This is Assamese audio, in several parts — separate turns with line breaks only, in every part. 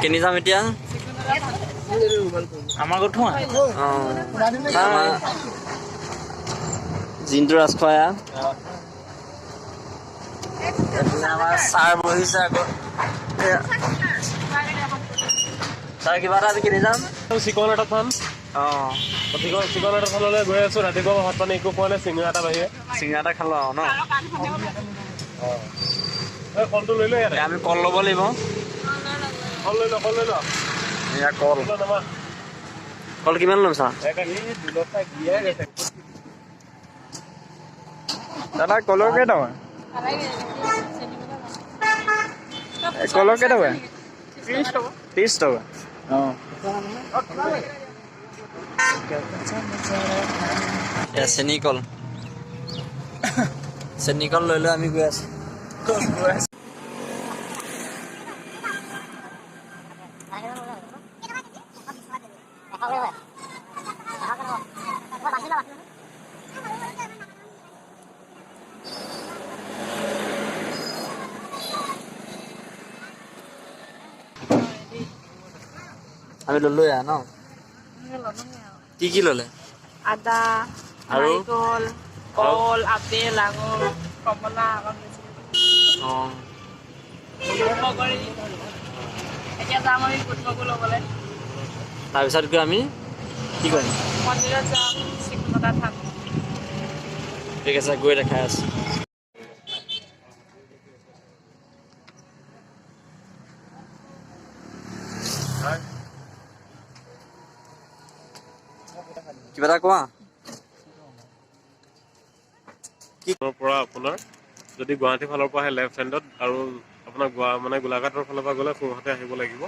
কেনি যাম এতিয়া
আমাৰ ঘৰত থোৱা
জিন্তু ৰাজখোৱা আমাৰ ছাৰ বহিছে আকৌ ছাৰ কিবা এটা আজি কিনি যাম
চিকন এটা খাম চিকন এটা খাবলৈ গৈ আছো ৰাতিপুৱা ভাত পানী একো খোৱা নাই চিঙৰা এটা বাহিৰে
চিঙৰা এটা খালো আৰু ন
কলটো লৈ লৈ ইয়াতে
আমি কল ল'ব লাগিব
কল লৈ ল
এয়া কল কল কিমান ল'ম ছাৰ
দাদা কলৰ কেইটকা কলৰ কেইটকা 30 টকা
চেনি কল লৈ লৈ আমি গৈ আছো আমি ললো ন কি ললে
আদা
আৰু
নাৰিকল কল আপেল আঙুৰ কমলা এতিয়া যাম আমি বুটমগু ল'বলৈ
তাৰপিছত গৈ আমি কি কৰিম
মন্দিৰত যাম চিকুনতা থাম
ঠিক আছে গৈ দেখাই আছো কিবা এটা কোৱা
পৰা আপোনাৰ যদি গুৱাহাটী ফালৰ পৰা আহে লেফ্ট হেণ্ডত আৰু আপোনাৰ গোলাঘাটৰ ফালৰ পৰা গ'লে সোঁহাতে আহিব লাগিব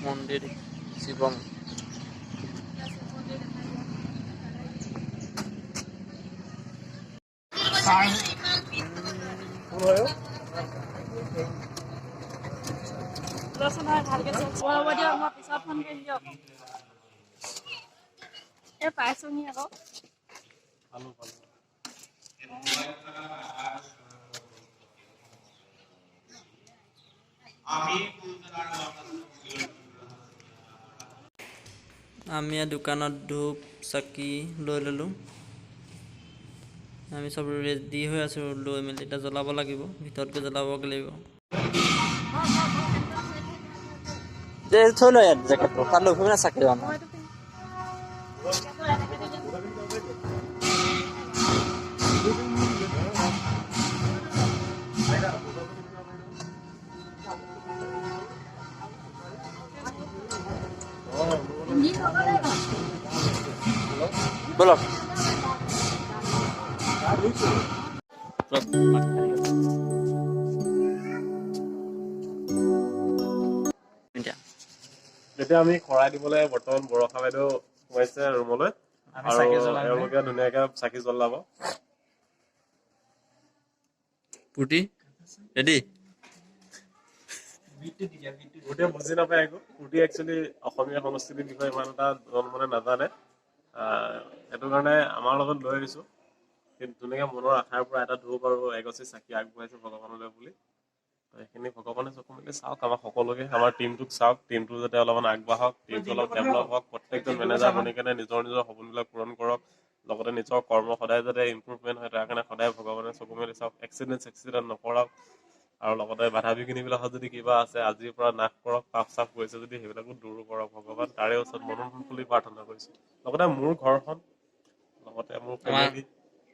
মন্দিৰ শিৱম
ভালকে হ'ব দিয়ক মই পিছত ফোন কৰিম দিয়ক এই পাইছোহি আকৌ
আমি দোকানত ধূপ চাকি লৈ ল'লোঁ আমি চব ৰেডি হৈ আছোঁ লৈ মেলি এতিয়া জ্বলাব লাগিব ভিতৰত গৈ জ্বলাবগৈ লাগিব থৈ লয় ইয়াত জেকেটটো তাত লৈ ফুৰিব না চাকি যোৱা বলক
এতিয়া আমি খৰাই দিবলৈ বৰ্তমান বৰষা বাইদেউ সোমাইছে ৰুমলৈ আৰু এওঁলোকে ধুনীয়াকে চাকি জ্বলাব
পুটি ৰেডি
গোটেই বুজি নাপায় একো পুটি একচুৱেলি অসমীয়া সংস্কৃতিৰ বিষয়ে ইমান এটা মানে নাজানে সেইটো কাৰণে আমাৰ লগত লৈ আহিছো কিন্তু ধুনীয়াকে মনৰ আশাৰ পৰা এটা ধূপ আৰু এগছি চাকি আগবঢ়াইছো ভগৱানলৈ বুলি এইখিনি ভগৱানে চকু মেলি চাওক আমাৰ সকলোকে আমাৰ টিমটোক চাওক টিমটো যাতে অলপমান আগবাঢ়ক টিমটো অলপ ডেভেলপ হওক প্ৰত্যেকজন মেনেজাৰ বনি কেনে নিজৰ সপোনবিলাক পূৰণ কৰক লগতে নিজৰ কৰ্ম সদায় যাতে ইম্প্ৰুভমেণ্ট হয় তাৰ কাৰণে সদায় ভগৱানে চকু মেলি চাওক এক্সিডেণ্ট নকৰক আৰু লগতে বাধা বিঘিনিবিলাকত যদি কিবা আছে আজিৰ পৰা নাশ কৰক পাপ চাপ কৰিছে যদি সেইবিলাকো দূৰ কৰক ভগৱান তাৰে ওচৰত মনোনয়ন বুলি প্ৰাৰ্থনা কৰিছো লগতে মোৰ ঘৰখন লগতে মোৰ ফেমিলি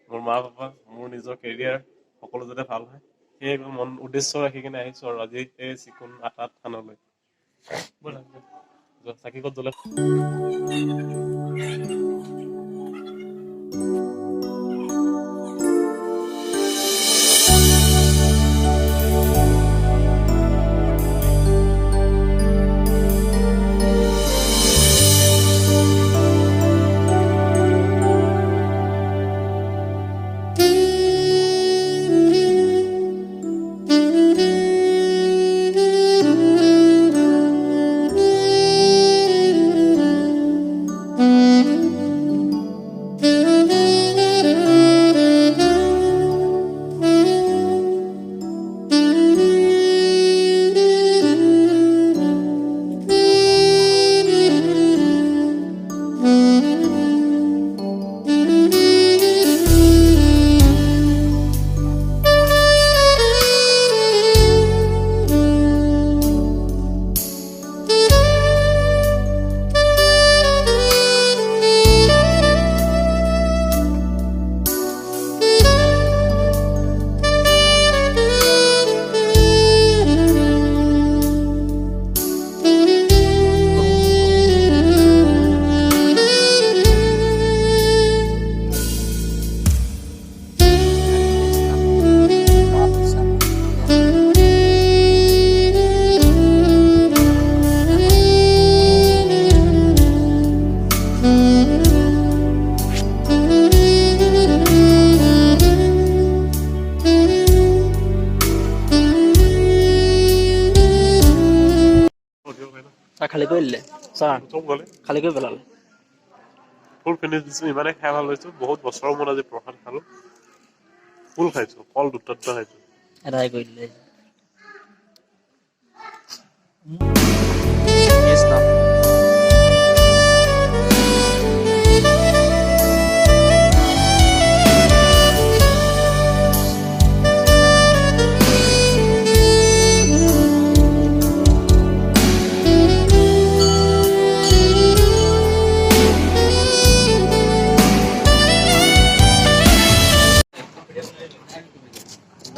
মোৰ মা পাপা মোৰ নিজৰ কেৰিয়াৰ সকলো যাতে ভাল হয় সেই মন উদ্দেশ্য ৰাখি কিনে আহিছো আৰু আজি এই চিকুণ আটাত থানলৈ চাকি ক'ত জ্বলে
কৰি দিলে ছাৰ
প্ৰথম গ'লে
খালী কৰি পেলালে
ফুল ফিনিছ দিছোঁ ইমানে খাই ভাল পাইছোঁ বহুত বছৰৰ মূৰত আজি প্ৰসাদ খালোঁ ফুল খাইছোঁ কল দুটা খাইছোঁ
এদাই কৰি দিলে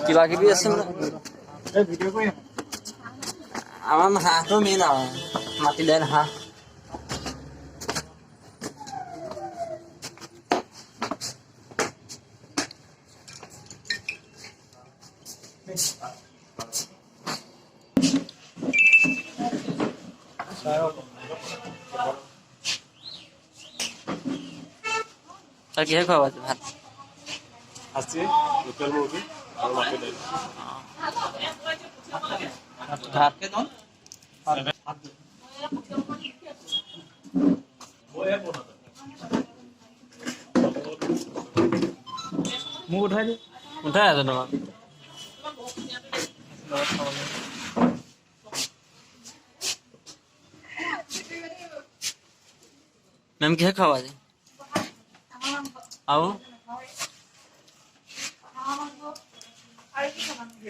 কিবা কিবি আছে আমাৰ হাঁহটো মেইন আৰু মাটি দাইল হাঁহ তাৰ কিহে খোৱা আছে ভাত
সাঁচি লোকেল মুৰ্গী আৰু মাটি দাইল
ভাত
মোক উঠাই দি
উঠাই আছে তোমাক মেম কিহে খাবা আজি আৰু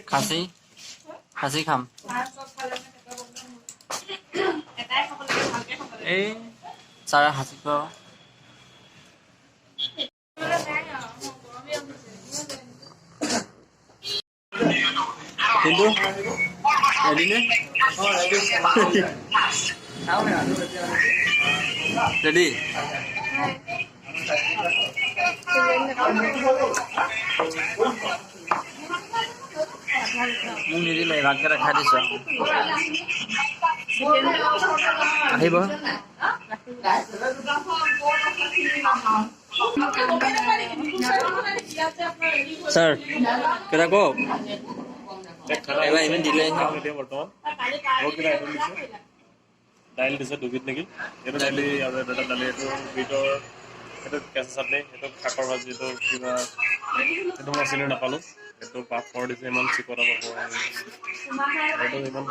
খাচী খাচী খাম এই ছাৰে খাচী খোৱা কিন্তু ৰেডি নে ৰেডি মোক নিদিলে ভাতকেইটা খাই দিছোঁ আহিব ছাৰ কেইটা কওক এবাৰ ইমান দিলে
এতিয়া বৰ্তমান বহুত কিবা আইটেম দিছে দাইল দিছে দুবিধ নেকি এইটো দাইলি আৰু এটা দালি এইটো বিটৰ সেইটো কেঁচা চাটনি সেইটো শাকৰ ভাজি এইটো কিবা সেইটো মই চিনি নাপালোঁ এইটো পাপৰ দিছে ইমান চিকটা পাপৰ এইটো ইমান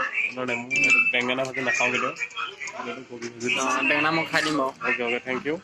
নেমু এইটো বেঙেনা ভাজি নাখাওঁ কেতিয়াও এইটো কবি ভাজি
বেঙেনা মই খাই দিম বাৰু
অ'কে থেংক ইউ